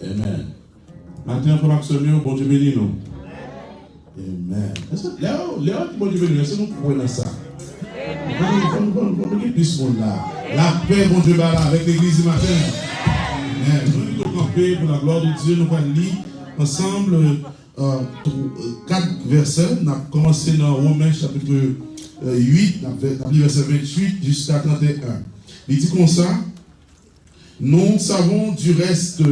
Amen. Maintenant, pour l'actionner, bon Dieu bénit nous. Amen. Léo, bon Dieu bénit nous. Est-ce que nous prenons ça? Nous plus monde là. La paix, bon Dieu, là, avec l'église du matin. Amen. Nous sommes campés pour la gloire de Dieu. Nous allons lire ensemble 4 versets. Nous avons commencé dans Romains chapitre 8, verset 28 jusqu'à 31. Il dit comme ça: nous savons du reste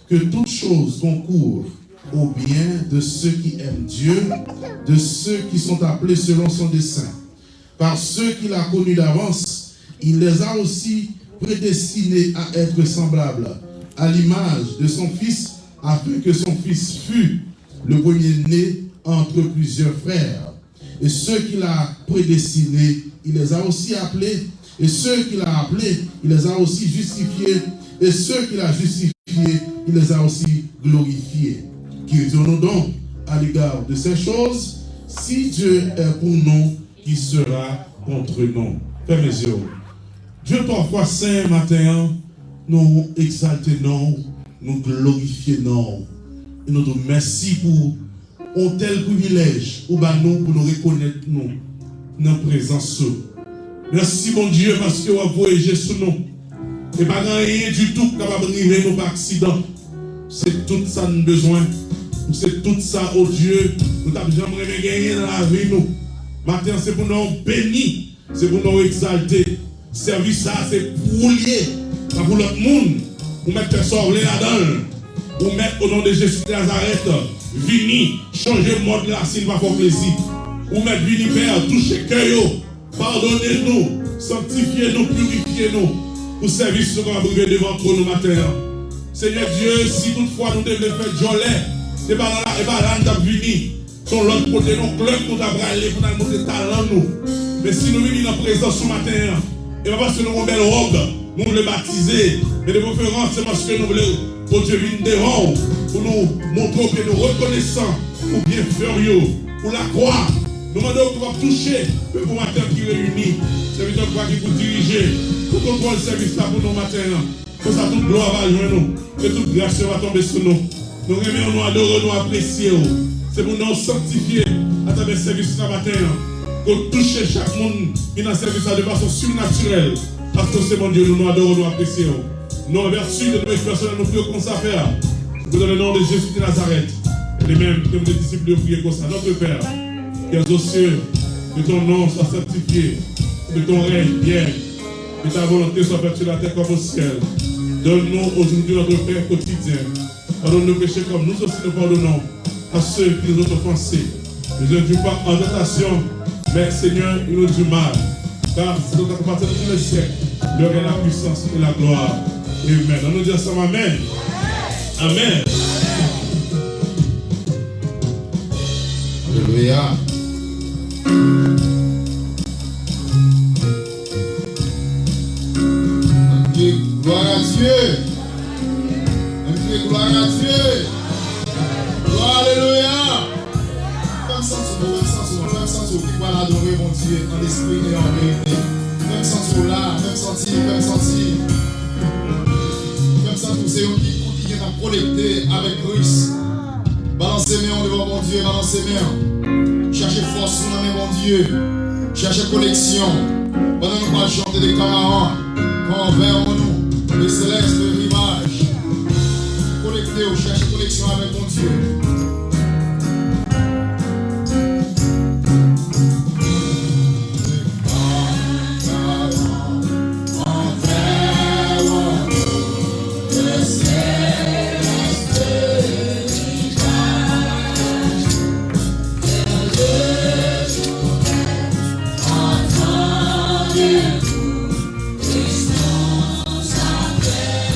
que toutes choses concourent au bien de ceux qui aiment Dieu, de ceux qui sont appelés selon son dessein. Par ceux qu'il a connus d'avance, il les a aussi prédestinés à être semblables à l'image de son Fils, afin que son Fils fût le premier-né entre plusieurs frères. Et ceux qu'il a prédestinés, il les a aussi appelés. Et ceux qu'il a appelés, il les a aussi justifiés. Et ceux qu'il a justifiés, il les a aussi glorifiés. Qu'irons-nous donc à l'égard de ces choses? Si Dieu est pour nous, qui sera contre nous? Fais mes yeux. Dieu, trois fois saint matin, nous exaltons, nous glorifions. Et nous te remercions pour un tel privilège pour nous reconnaître nous dans la présence. Merci mon Dieu parce que vous avez voyagé sur nous. Et pas rien du tout capable de arriver nous par accident. C'est tout ça que nous avons besoin. C'est tout ça, oh Dieu, nous n'avons jamais gagné dans la vie. Nous. Maintenant, c'est pour nous bénir, c'est pour nous exalter. Service ça, c'est pour lier, pour l'autre monde, pour mettre personne là-dedans, pour mettre au nom de Jésus de Nazareth, venir changer le monde là s'il va faire plaisir. Pour mettre venir Père, toucher le cœur, pardonnez-nous, sanctifiez-nous, purifiez-nous, pour servir ce qu'on va brûler devant nous matin. Seigneur Dieu, si toutefois nous devons faire jolet, et pas là, nous avons venu. Son l'autre côté, nous club, nous avons brûlé pour nous montrer talent nous. Mais si nous venons en présence ce matin, et pas parce que nous avons une belle robe, nous voulons baptiser. Mais de préférence, c'est parce que nous voulons, pour Dieu, venir devant, pour nous montrer que nous reconnaissons, pour bien faire, pour la croix. Nous demandons qu'on va toucher le bon matin qui réunit. Serviteur de croix qui vous diriger. Pour contrôler le service là pour nous matin. Pour ça, toute gloire va joindre nous. Que toute grâce va tomber sur nous. Nous remercions, nous adorons, nous apprécions. C'est pour nous sanctifier à travers le service ce matin. Pour toucher chaque monde qui est dans le service de façon surnaturelle. Parce que c'est mon Dieu, nous adorons, nous apprécions. Nous, en vertu de notre personne, nous prions comme ça faire. Vous dans le nom de Jésus de Nazareth. Et les mêmes que vous êtes disciples de prier comme ça. Notre Père, qui est aux cieux, que ton nom soit sanctifié, que ton règne vienne, que ta volonté soit faite sur la terre comme au ciel. Donne-nous aujourd'hui notre Père quotidien. Pardonne nos péchés comme nous aussi nous pardonnons à ceux qui nous ont offensés. Ne nous induis pas en tentation, mais Seigneur, il nous du mal. Car c'est notre partir de tous les siècles, l'heure et la puissance et la gloire. Amen. On nous dit ensemble Amen. Amen. Alléluia. Gloire à Dieu. Gloire à Dieu. Gloire, alléluia. Fais sentir, qui va l'adorer, mon Dieu, en esprit et en vérité. Fais sentir là, fais sentir. Fais sentir, c'est eux qui continuent à connecter avec Christ. Balancez mains devant mon Dieu, balancez mains. Cherchez force sur la main, mon Dieu. Cherchez connexion. Pendant que nous allons chanter des camarades, quand on vers nous, les célestes rivages. Connectez-vous, cherchez connexion avec mon Dieu. Estamos a ver.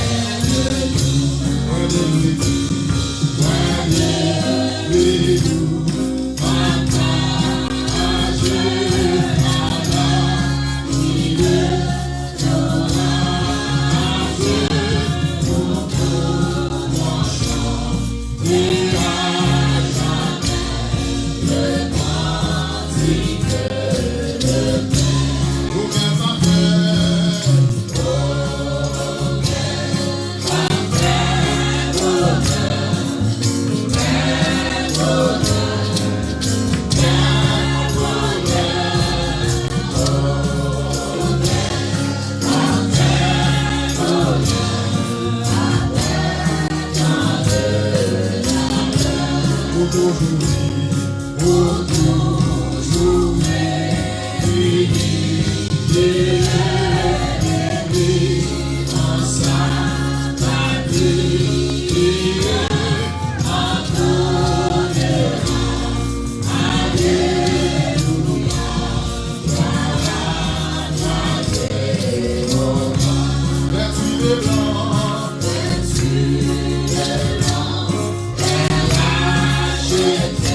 Let's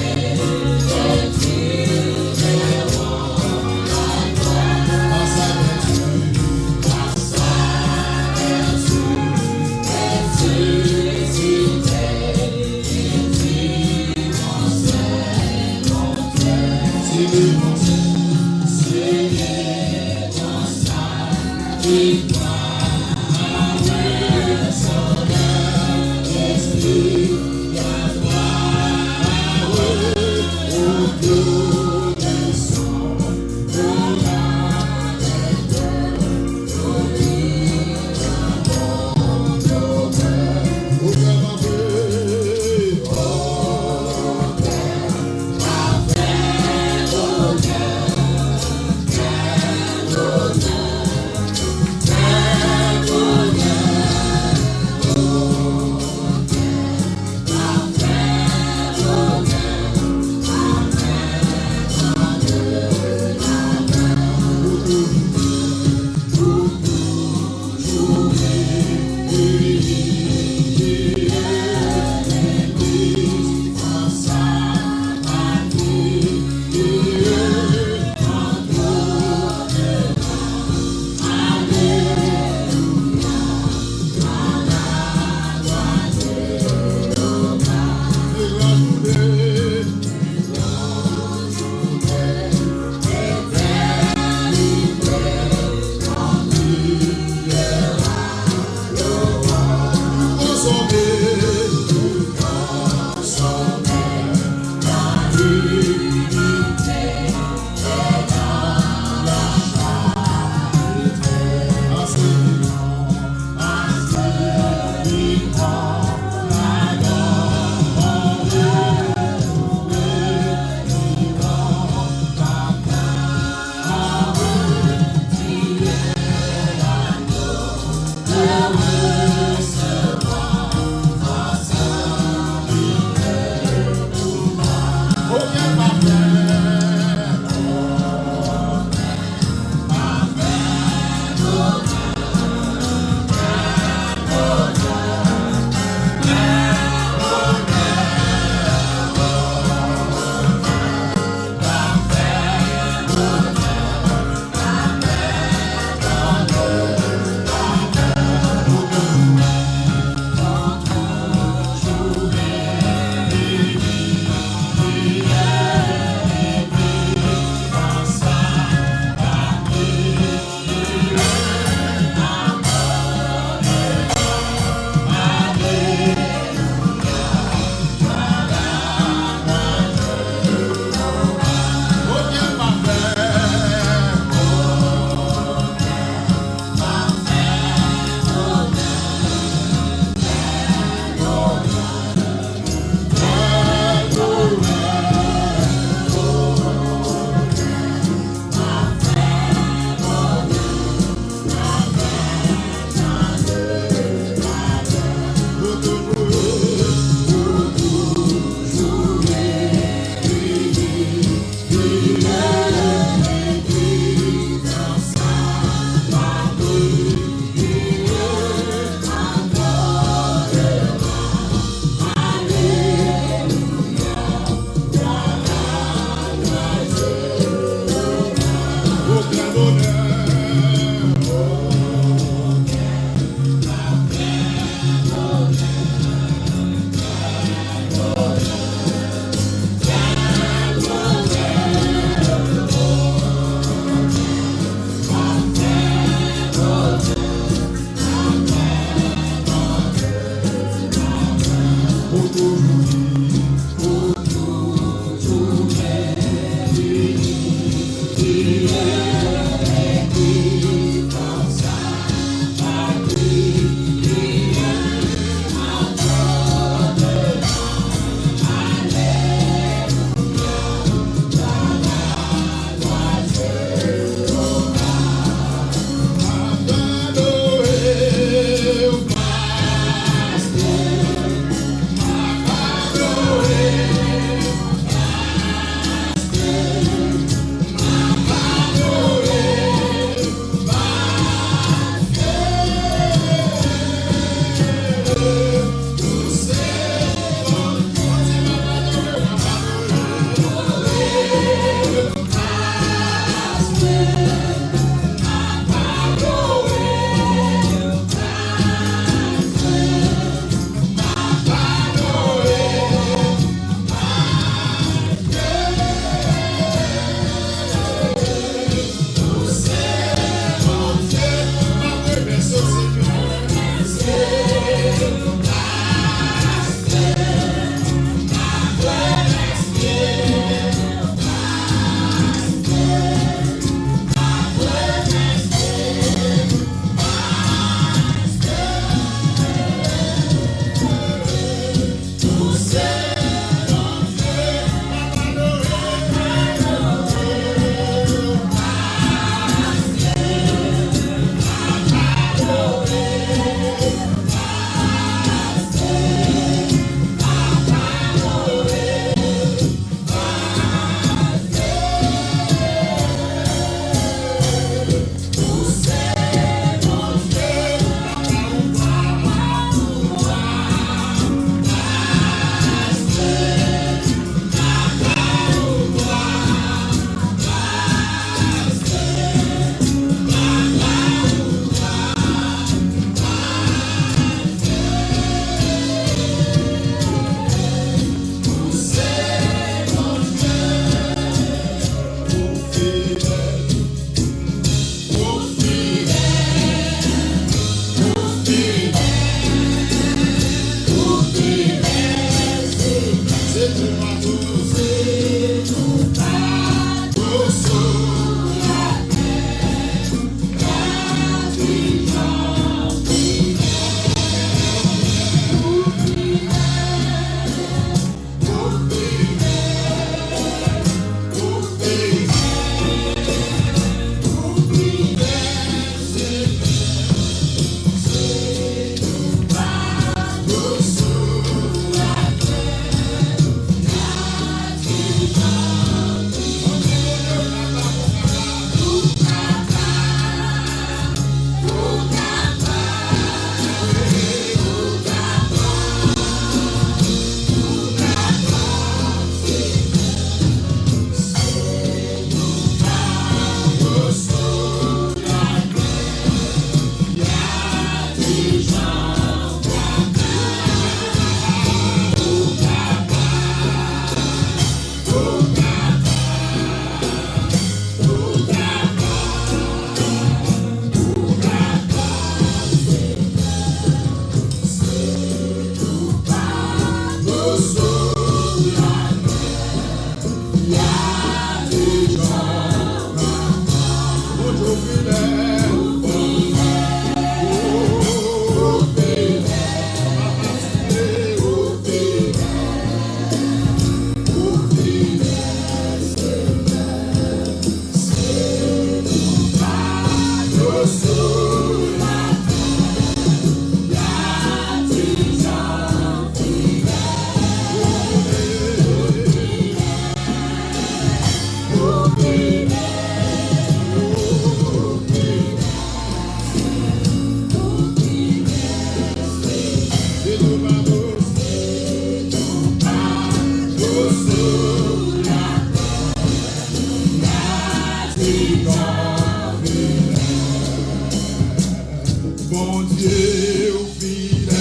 Dieu fidèle.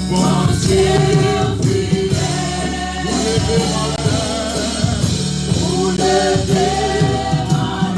Bon Dieu fidèle. Vous levez ma main. Vous levez ma main.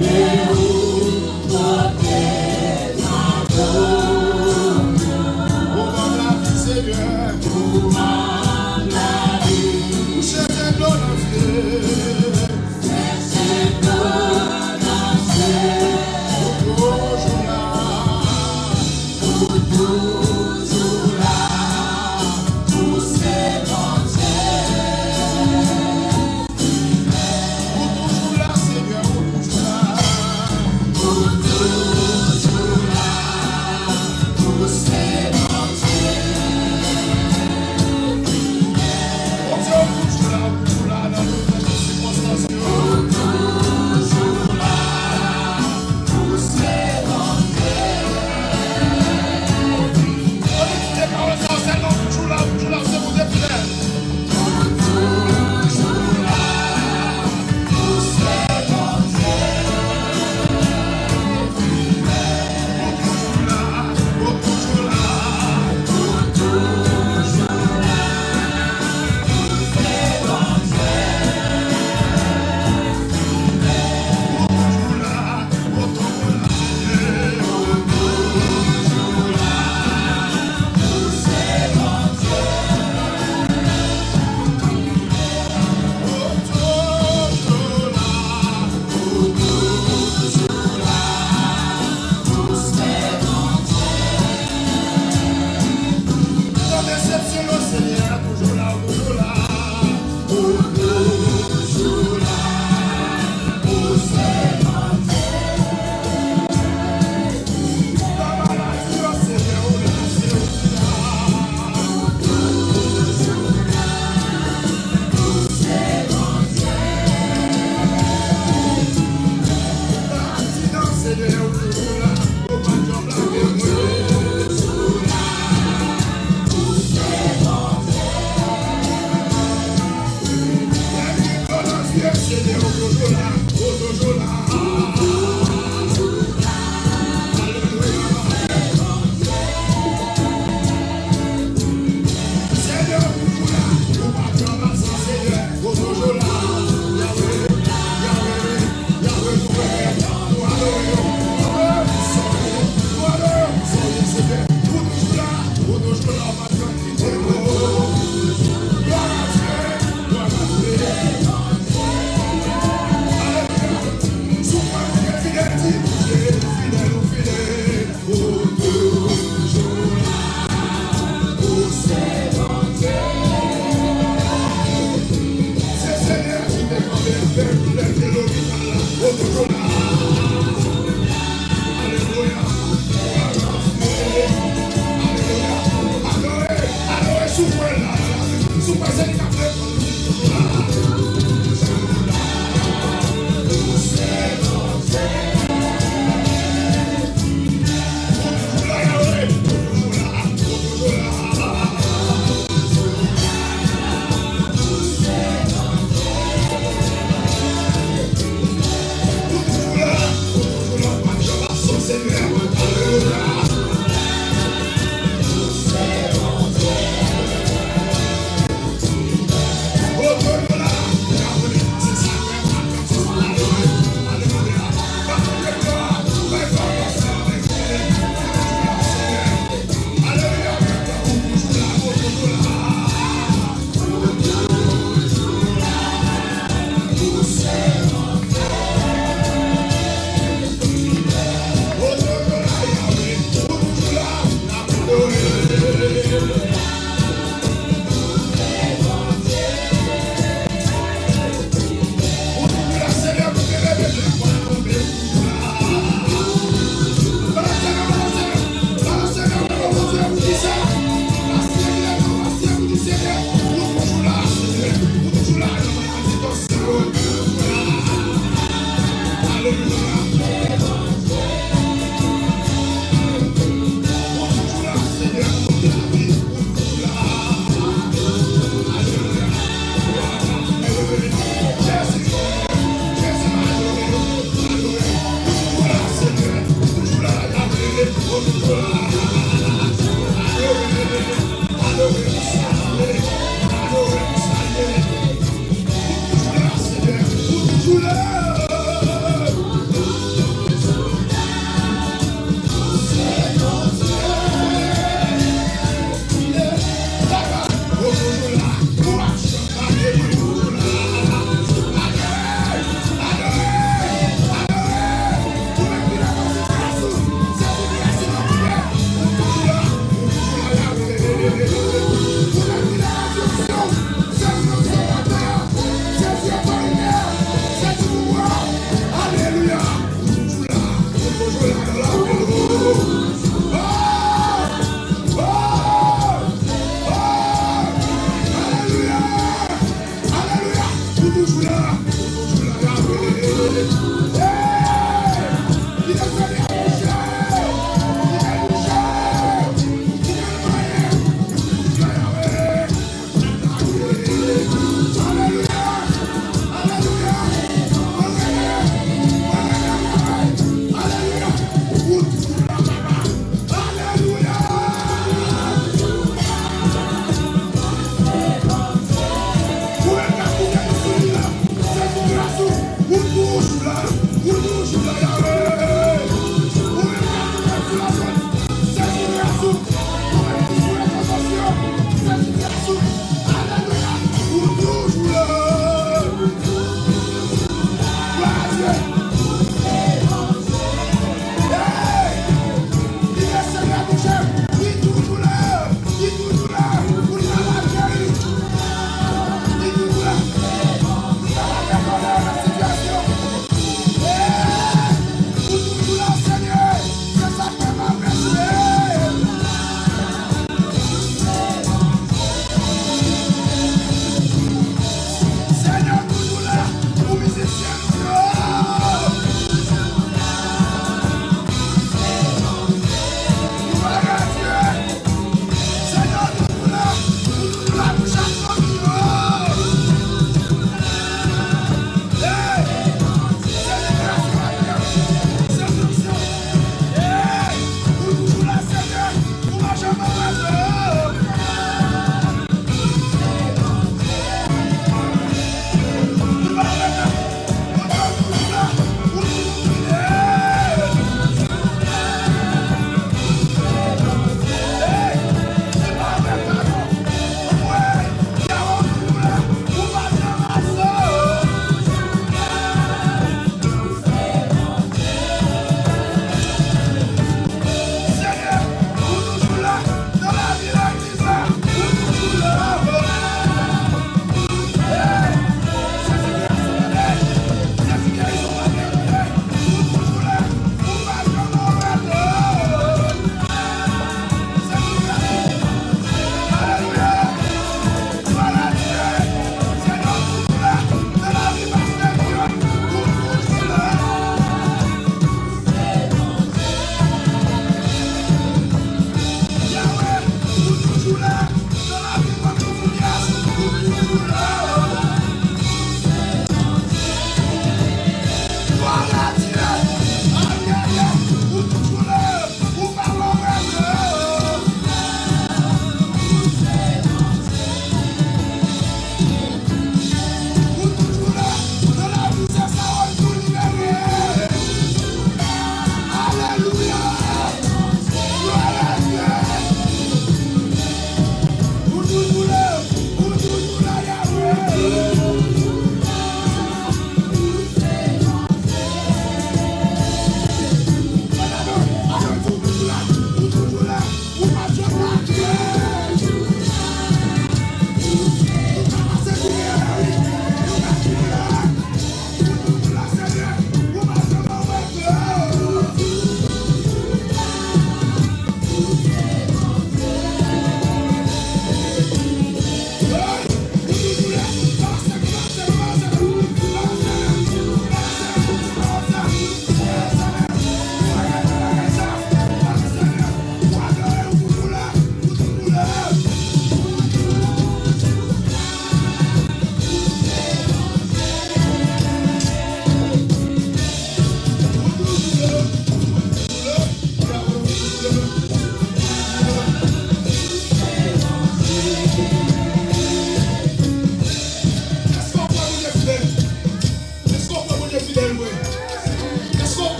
Et vous portez ma donne. Pour ma vie. Thank you.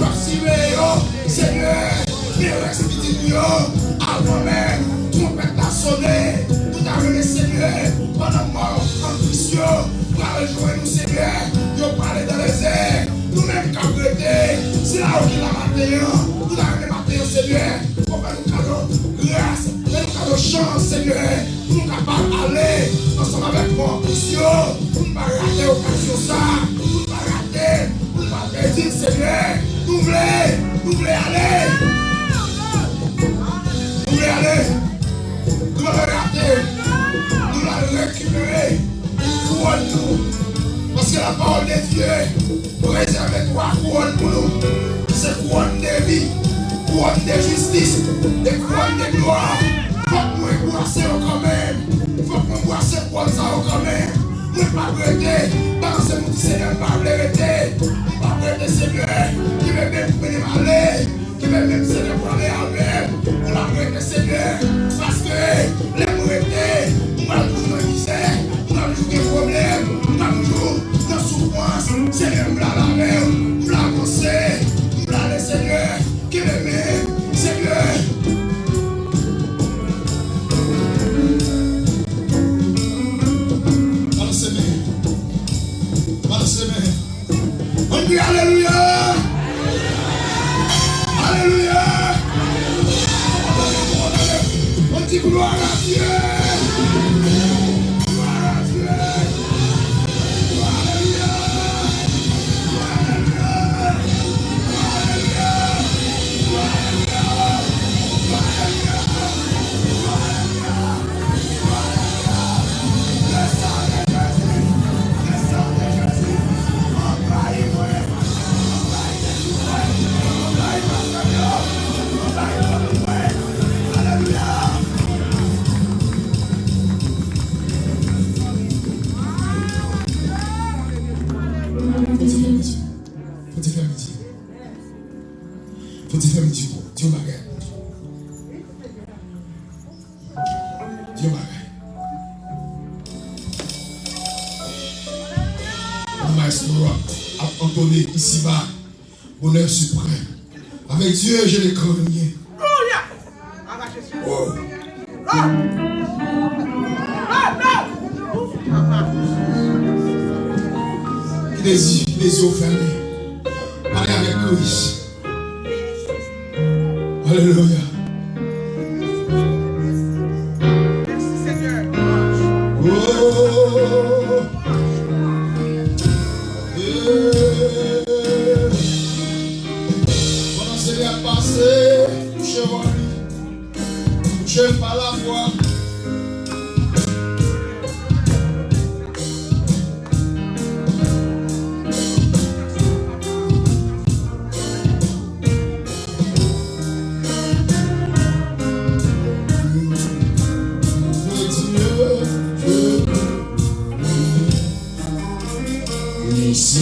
approximer, Seigneur, les respectifs, avant même, trompette a sonné, tout a donné, Seigneur, pendant mort, en Christ, pour rejoindre nous, Seigneur, nous parler dans les airs, nous-mêmes qu'à prêter, c'est là où il a maté, nous avons maté, Seigneur, pour faire nous cadeau, grâce, faire nous cadeau, chance, Seigneur, pour nous capables d'aller ensemble avec moi, Christ, pour ne pas rater l'occasion, ça, pour ne pas rater, pour ne pas perdre, Seigneur, nous voulons aller. Nous voulons aller. Nous allons rater. Nous allons récupérer. Couronne-nous. Parce que la parole de Dieu réserve 3 couronnes pour nous. C'est couronne de vie, couronne de justice, et couronne de gloire. Faut que nous embrasser quand même. Faut que nous embrasser couronne ça quand même. Nous ne pas arrêter. Parce que nous disons Seigneur, nous ne pas arrêter. Nous ne pas arrêter Seigneur. Qui veut même venir aller. Qui veut même Seigneur pour aller à même. Nous l'arrêter Seigneur. Parce que les arrêter. Nous allons toujours dans la misère. Nous allons toujours des problèmes. Nous allons toujours dans la souffrance. Seigneur, nous l'avons la main. Nous l'avons avancé. Nous l'avons Seigneur. Qui veut même Seigneur. On dit Alléluia. Alléluia. On dit gloire à Dieu. Gloire à Dieu. Alléluia. Dieu bagaille. Dieu bagaille. Le maestro a entonné ici-bas, bonheur suprême. Avec Dieu, je l'ai cogné. Oh. Les yeux fermés. Parlez avec Christ. Alléluia. Merci Seigneur. Oh. Pendant que c'est bien passé, touchez par la foi. Je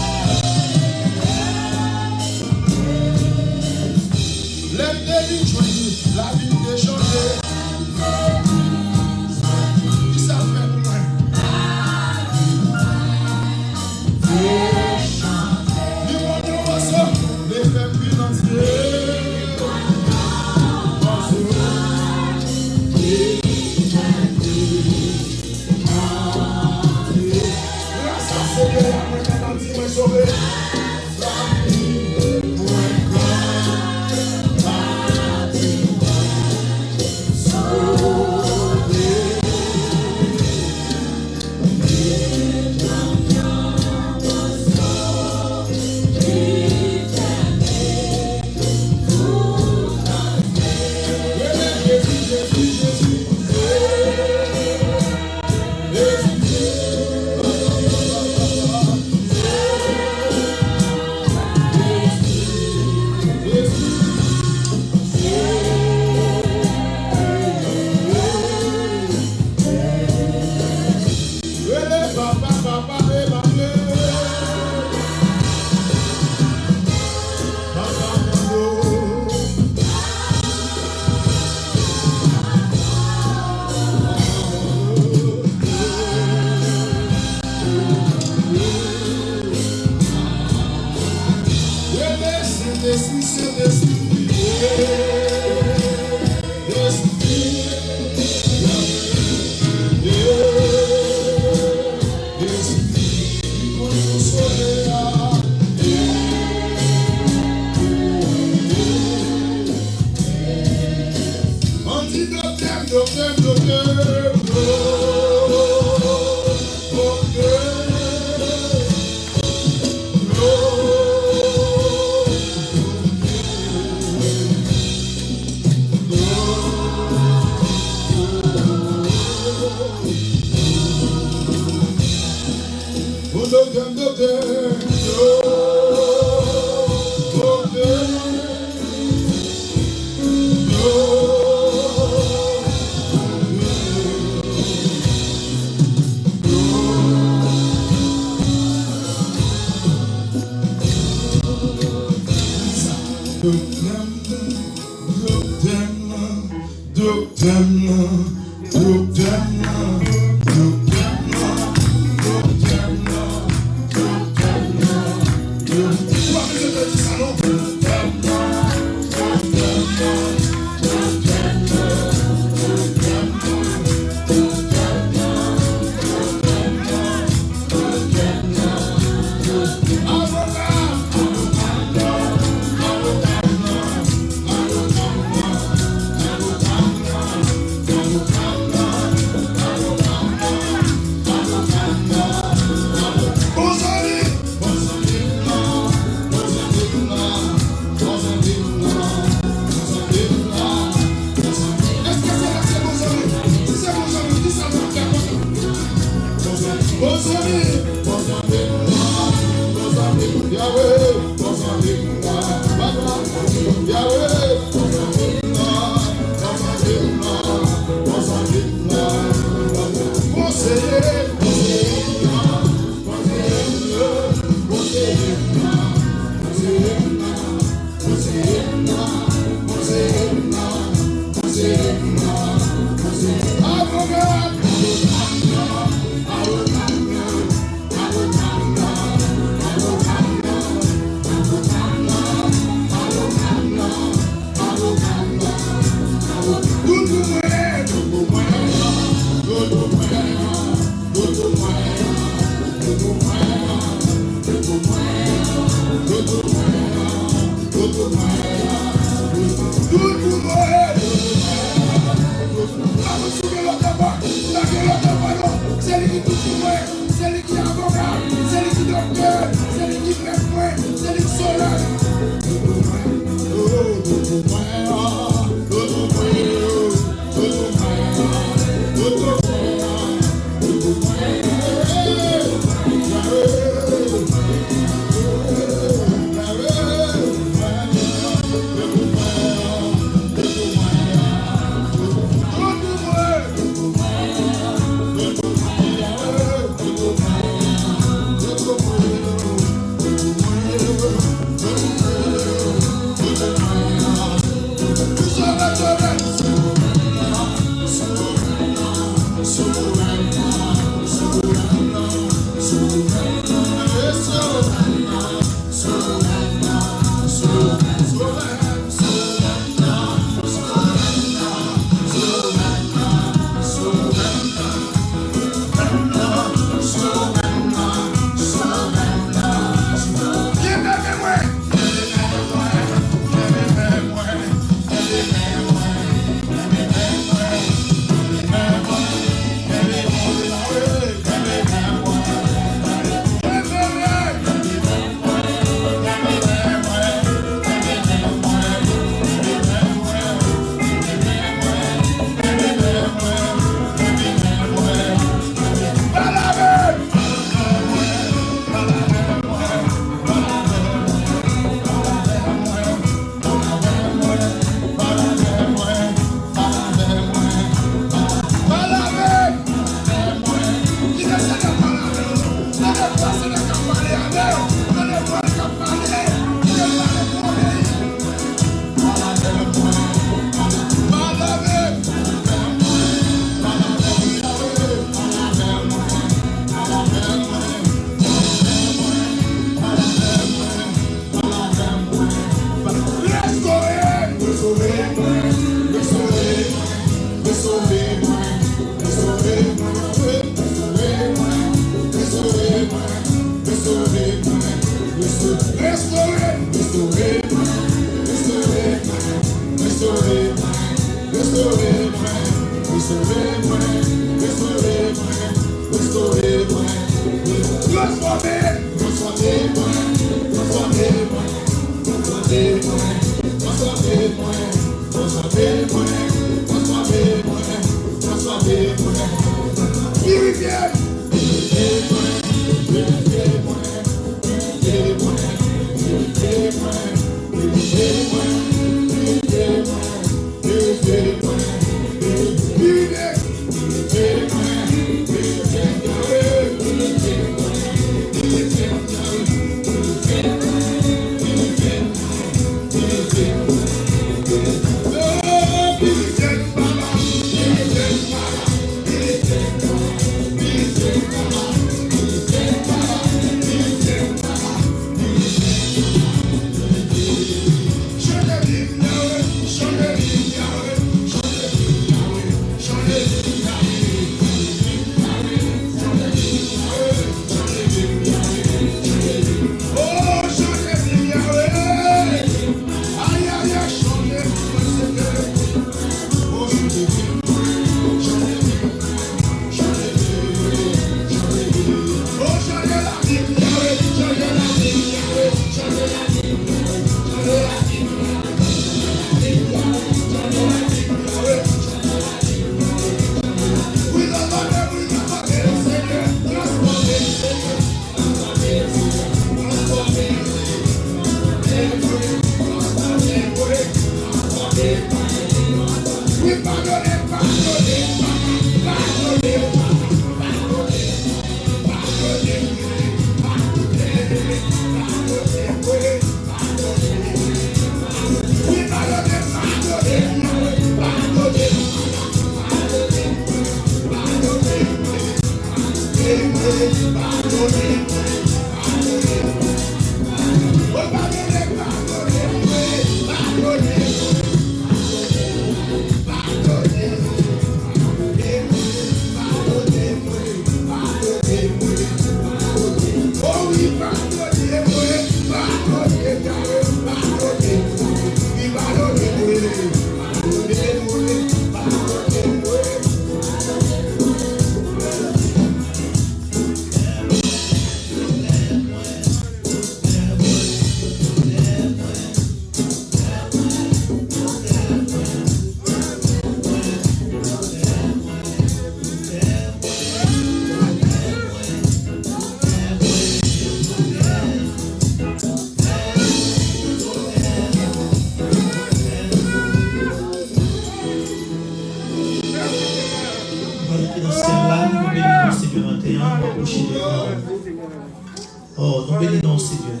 Oh, nous bénissons Seigneur.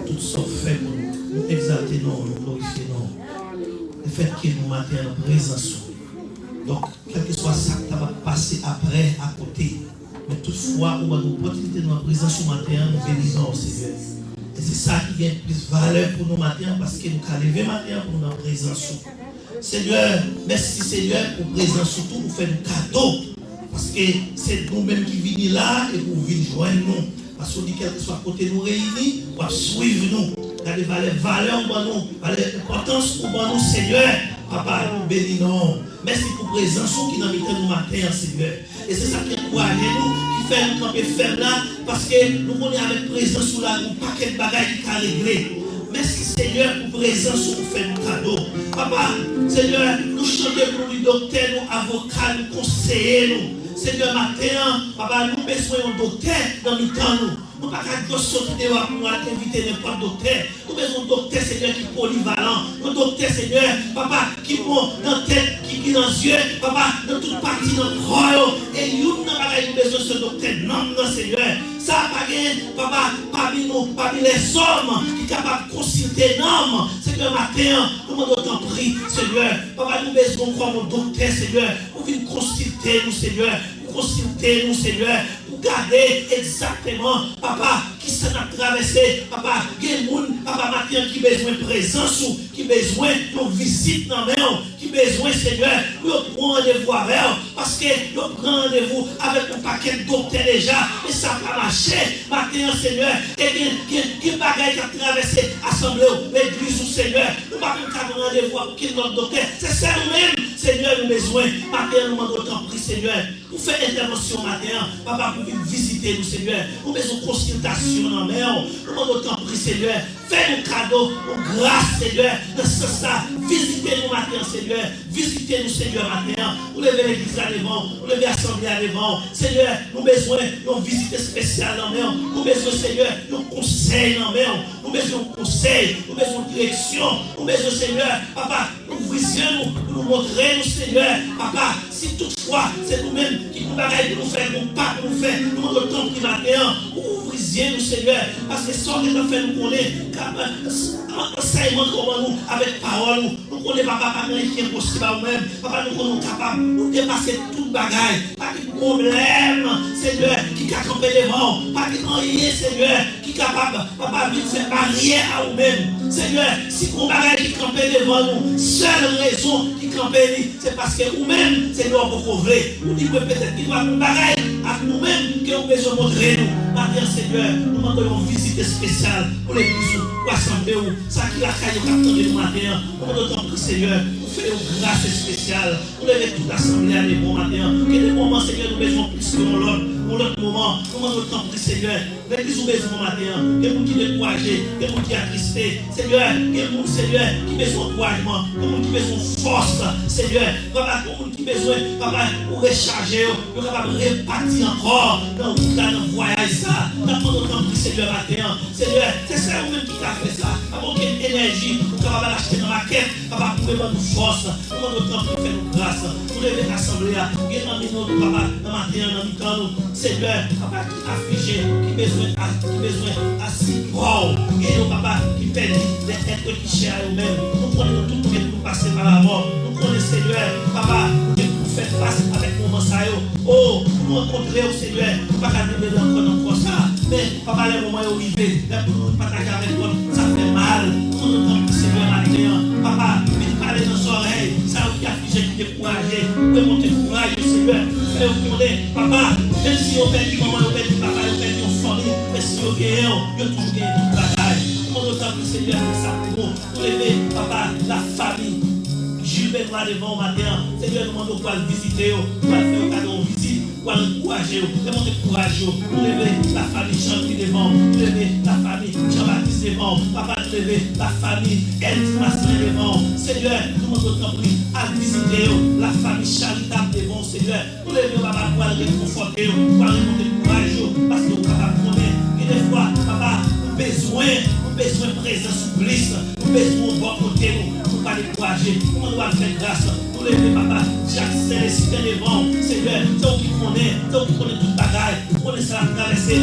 Tout ce fait, nous exaltons, nous glorifions. Le fait que nous maintenons en présence. Donc, quel que soit ça qui va passer après, à côté, mais toutefois, on va nous opportunité de notre présence au matin, nous bénissons Seigneur. Et c'est ça qui gagne plus valeur pour nous matin, parce que nous avons levé matin pour notre présence. Seigneur, merci Seigneur pour présence, surtout nous faire un cadeau. Parce que c'est nous-mêmes qui venons là et vous venez joindre nous. Parce qu'on dit quel que soit côté nous réunis, on va suivre nous. Regardez valeur pour nous, l'importance pour nous, Seigneur. Papa, nous bénissons. Merci pour la présence qui nous mis nous matin, Seigneur. Et c'est ça qui encourage nous, qui fait nous camper faible là, parce que nous connaissons avec présence sous la nous, pas quel bagage qui a réglé. Merci Seigneur pour présence où vous faites un cadeau. Papa, Seigneur, nous chantons pour nous docteurs, nous avocats, nous conseillers, nous. Seigneur, matin, papa, nous besoin d'un docteur dans le temps, nous. Nous ne pouvons pas sortir dehors pour inviter n'importe docteur. Nous besoin d'un docteur, Seigneur, qui est polyvalent. Un docteur, Seigneur, papa, qui est bon dans la tête, qui est dans les yeux, papa, dans toute partie, dans le corps. Et nous n'avons pas besoin de ce docteur. Non, non, Seigneur. Ça n'a pas gagné, papa, parmi nous, parmi les hommes qui sont capables de consulter l'homme. Seigneur, matin, nous demandons ton prix, Seigneur. Papa, nous besoin de mon docteur, Seigneur. Pour venir consulter nous, Seigneur. Pour consulter nous, Seigneur. Pour garder exactement, papa, qui s'en a traversé. Papa, il y a des gens, papa, matin, qui a besoin de présence, qui a besoin de visite dans la main, qui a besoin, Seigneur, pour prendre rendez-vous avec eux. Parce que nous prenons rendez-vous avec un paquet de docteurs déjà. Et ça n'a pas marché. Maintenant, Seigneur, et qui bagaille qui a traversé l'assemblée, l'église, Seigneur. Nous ne pouvons pas prendre rendez-vous avec notre docteur. C'est ça nous-mêmes. Seigneur, nous besoin. Matin, nous demandons autant prix, Seigneur. Pour faire intervention matin, papa, pour venir visiter nous, Seigneur. Nous besoin de consultation dans la main. Nous demandons autant prix, Seigneur. Fais-nous cadeau, nous grâce, Seigneur. Dans ce sens-là, visitez-nous matin, Seigneur. Visitez-nous, Seigneur, matin. Nous levez l'église à devant, nous levez l'assemblée à devant. Seigneur, nous besoin d'une visite spéciale dans la main. Nous besoin, Seigneur, d'un conseil dans la main. Nous besoin de conseil, nous besoin de direction. Nous besoin, Seigneur, papa, nous visions, nous montrer, nous, Seigneur, papa, si toutefois, c'est nous-mêmes qui nous bagaille pour nous faire, nous pas pour nous faire, nous demandons le temps qui va faire, ouvriez nous, Seigneur, parce que sans que nous fait nous connaître, enseignement comment nous, avec parole, nous connaissons, papa, pas rien qui est possible à nous-mêmes, papa, nous sommes capables de dépasser toute bagaille, pas de problème, Seigneur, qui a campé devant, pas de rien, Seigneur, qui est capable, papa, de faire barrière à nous-mêmes, Seigneur, si on bagaille qui campé devant nous, seule raison qui campé, c'est parce que nous-mêmes, Seigneur, pour couvrir, nous disons peut-être qu'il doit nous bagaille à nous-mêmes, que nous besoin de montrer nous, maintenant, Seigneur, nous demandons une visite spéciale pour l'église, pour assembler, ça qui la caille au capteur de nous matin, nous demandons Seigneur, nous faisons une grâce spéciale, nous levons toute l'assemblée à des bons matins, que des moments, Seigneur, nous besoin plus que l'autre moment, nous demandons autant pour Seigneur, l'église nous besoin matin, que nous qui découragés, que nous qui attristés, Seigneur, que nous, Seigneur, qui besoin d'encouragement, que nous qui besoin de force, Seigneur, papa, que nous qui besoin, papa, pour recharger, pour capable de répartir encore dans le voyage, ça, nous demandons autant pour Seigneur matin, Seigneur, c'est ça vous-même qui a fait ça, avec quelle énergie, pour capable d'acheter dans la quête, papa, pour nous force, nous demandons autant pour faire nos grâces, pour lever l'assemblée, et dans nous, papa, dans la matin, dans le temps, Seigneur, papa, qui affligé, qui besoin assis, wow, et nous, papa, qui perdent les êtres qui cherchent à eux-mêmes, nous prenons tout pour nous passer par la mort, nous prenons, Seigneur, papa, que nous faire face avec nos moments, oh, nous rencontrer au Seigneur, pas qu'à nous encore ça, mais papa, les moments où il fait, pour nous partager avec nous, ça fait mal, nous nous Seigneur, matin, papa, parler dans nos oreilles, ça qui afflige, qui découragé, pour monter courage, Seigneur, faire tourner, papa, même si on perd du maman, on perd du papa, on perd du famille, mais si on gagne, on peut toujours gagner toute bataille. Nous autant que Seigneur, ça pour nous, pour lever, papa, la famille. Jules là devant au matin, Seigneur, nous demandons pour le visiter, pour faire un cadeau de visite, pour l'encourager, pour monter courage, pour lever la famille Jean-Louis devant, pour lever la famille Jean-Baptiste devant, papa, pour lever la famille Elvis Massin devant, Seigneur, nous demandons à visiter la famille charitable devant, Seigneur, pour lever papa, pour le réconforter, pour le monter courage, parce que nous papa connaît, et des fois, papa, nous besoin de présence souplesse, nous besoin de bon côté, nous pas décourager, nous doit faire grâce, nous lever papa, chaque célestin devant, Seigneur, c'est qui connaît toute bagaille, connaît ça la traversée,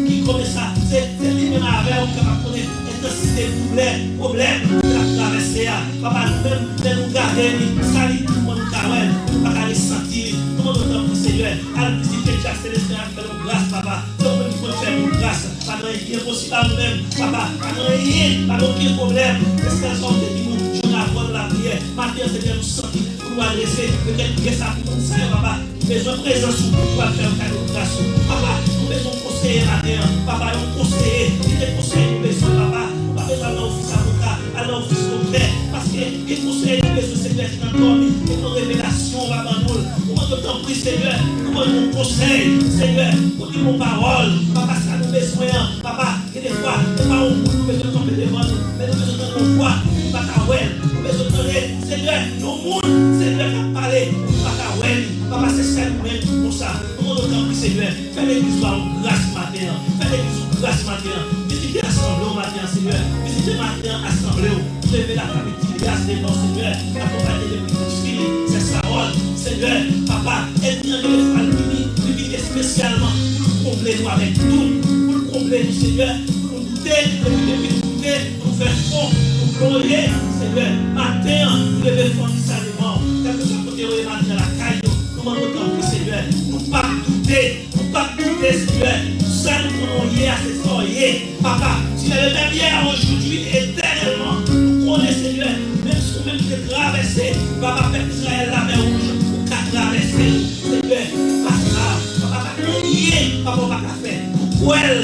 qui connaît ça, c'est lui-même avec, on capable connaître intensité, problème, la traversée, papa, nous-mêmes, nous garder, ça lui, nous carrel, nous pas les sentir, nous demandons au Seigneur, à visiter chaque célestin, à faire grâce, papa, c'est nous qui pouvons faire grâce, pas de rien possible à nous-mêmes, papa, pas de rien, pas aucun problème, c'est ce qu'elle sortait de nous, je n'avons la prière, maintenant, Seigneur, nous sentir, pour nous adresser, peut-être que ça pour nous, Seigneur, papa, besoin de présence, pour faire un cadeau de grâce, papa, nous besoin de conseiller matin, papa, nous conseiller, il est conseiller, nous besoin, papa, nous pas besoin d'un office avocat, à l'office concret, parce que les conseillers, nous besoin, Seigneur, qui nous dormi, et nos révélations, papa, nous demandons ton prix, Seigneur, nous demandons ton conseil, Seigneur, pour dire nos paroles, papa, ça nous besoin, papa, et des fois, nous besoin de tomber devant nous, mais nous besoin de nos voix, nous pas ta well, nous besoin de donner, Seigneur, nos mondes, Seigneur, qui a parlé, nous pas ta well, papa, c'est ça nous-mêmes, pour ça, nous demandons ton prix, Seigneur, fais l'église grâce matin, fais l'église grâce matin, visitez l'assemblée au matin, Seigneur, visitez matin l'assemblée, levez la famille grâce des noms, Seigneur, accompagnez les petites filles, c'est sa rôle, Seigneur, papa, aide-nous les femmes limiter spécialement pour combler nous avec tout, pour combler nous, Seigneur, pour nous goûter, pour nous faire fond, pour plonger, Seigneur, matin, nous lever fond du salement, quel que soit le côté où est matin la caille, nous demandons autant que Seigneur, nous pas douter, Seigneur, ça nous prenons hier, c'est ça, papa, tu es le même hier, aujourd'hui, éternellement, nous connaissons, Seigneur, même si nous-mêmes nous traversé, papa, Père Israël, la mer rouge, pour qu'à traverser, Seigneur, pas ça, papa, pas rien, papa, pas faire, nous croyons,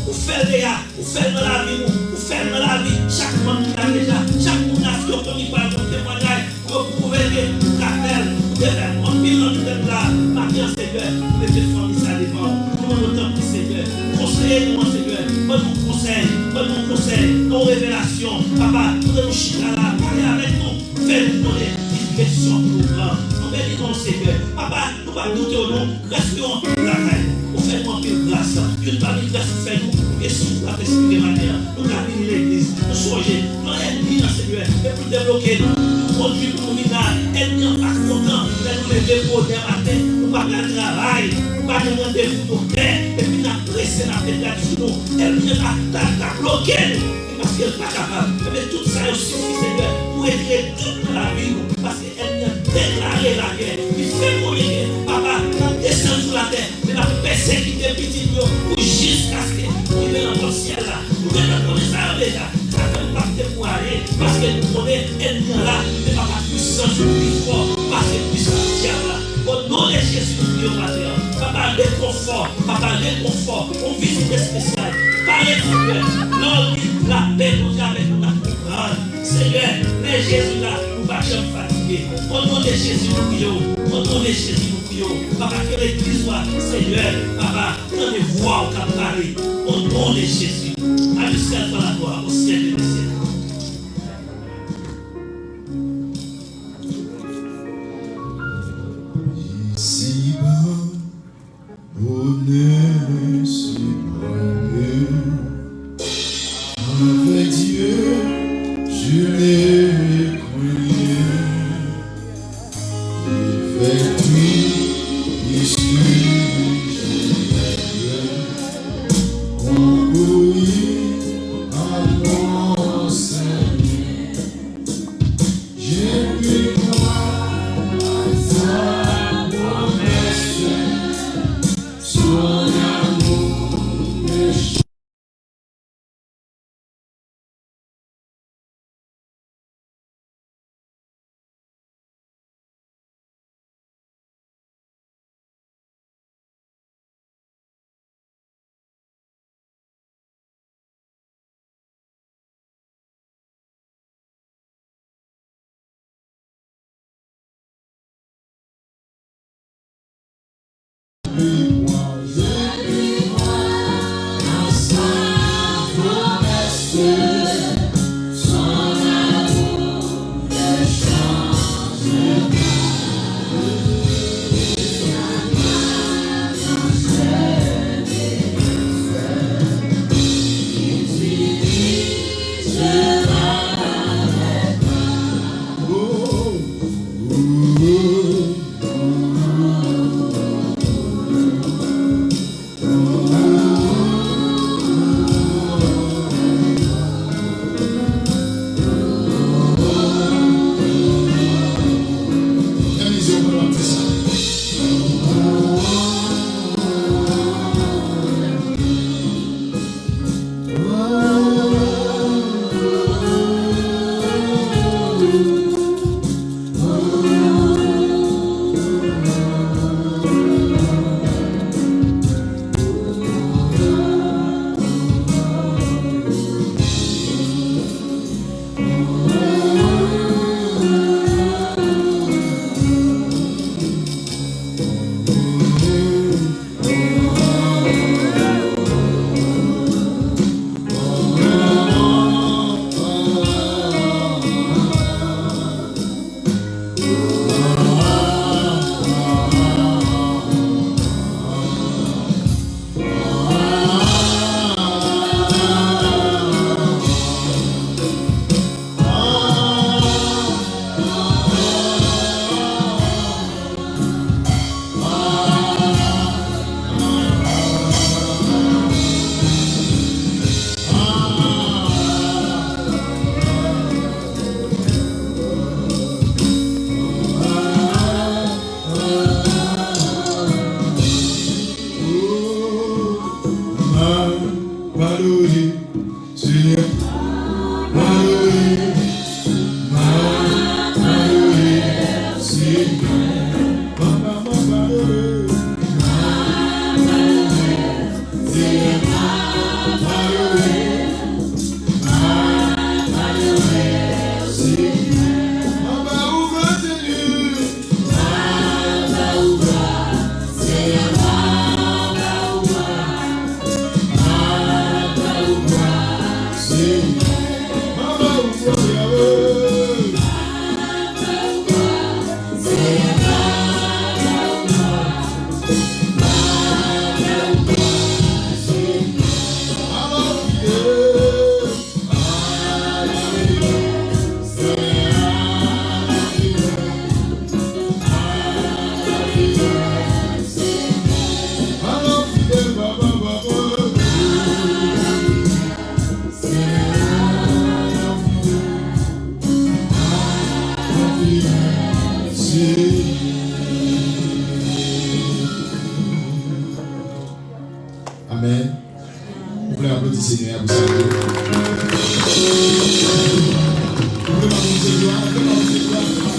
nous faisons dans la vie, chaque monde qui a déjà, chaque monde a fait comme il parle, comme témoignage, pour Seigneur. Mettez famille ça devant. Nous avons temps pour Seigneur. Conseillez-nous, Seigneur. Bonne conseil, nos révélations. Papa, nous allons chiter là, parler avec nous. Faites-nous des questions pour nous grands. Nous bénissons, Seigneur. Papa, nous ne pas douter au nom. Restons en la caille. Nous faisons une grâce. Une famille grâce pour faire nous. Et sous la esprit de manière. Nous avons l'église. Nous songer. Nous avons Seigneur. Et pour débloquer nous. Conduire pour nous. Elle n'y a pas content. Nous lever pour des matins. Nous pas de travail. Nous pas de rendez-vous pour terre. Et puis nous pressé la pédale sur nous. Elle n'y a pas bloqué nous. Parce qu'elle n'est pas capable. Mais tout ça aussi, Seigneur, pour régler toute la vie. Parce qu'elle n'y a déclaré la guerre. Il fait mourir. Papa, on descend sur la terre. Mais la persécuté petit pour jusqu'à ce que nous venons dans le ciel là. Nous venons dans les armes là. Ça ne peut pas pour aller. Parce que nous connaissons, elle n'y a là. Mais papa, puissance plus fort. Parce que puissance diable là. Au nom de Jésus, nous prions maintenant. Papa, réconfort. Papa, réconfort. On visite spécial. Parlez-vous, l'homme, la paix nous avec nous, la comprendre. Seigneur, mais Jésus là, nous ne pas jamais fatiguer. Au nom de Jésus, nous prions. Au nom de Jésus, nous prions. Papa, que l'église soit, Seigneur, Papa, dans les voies au Cap Paris. Au nom de Jésus. À jusqu'à la gloire, au ciel des cieux. Ici-bas, bonheur suprême. Avec Dieu, je n'ai rien. Effectue ici, je concourir à mon Seigneur. J'ai pu croire à ça, moi-même. Amen. Vous voulez applaudir Seigneur, vous savez. Vous voulez applaudir Seigneur,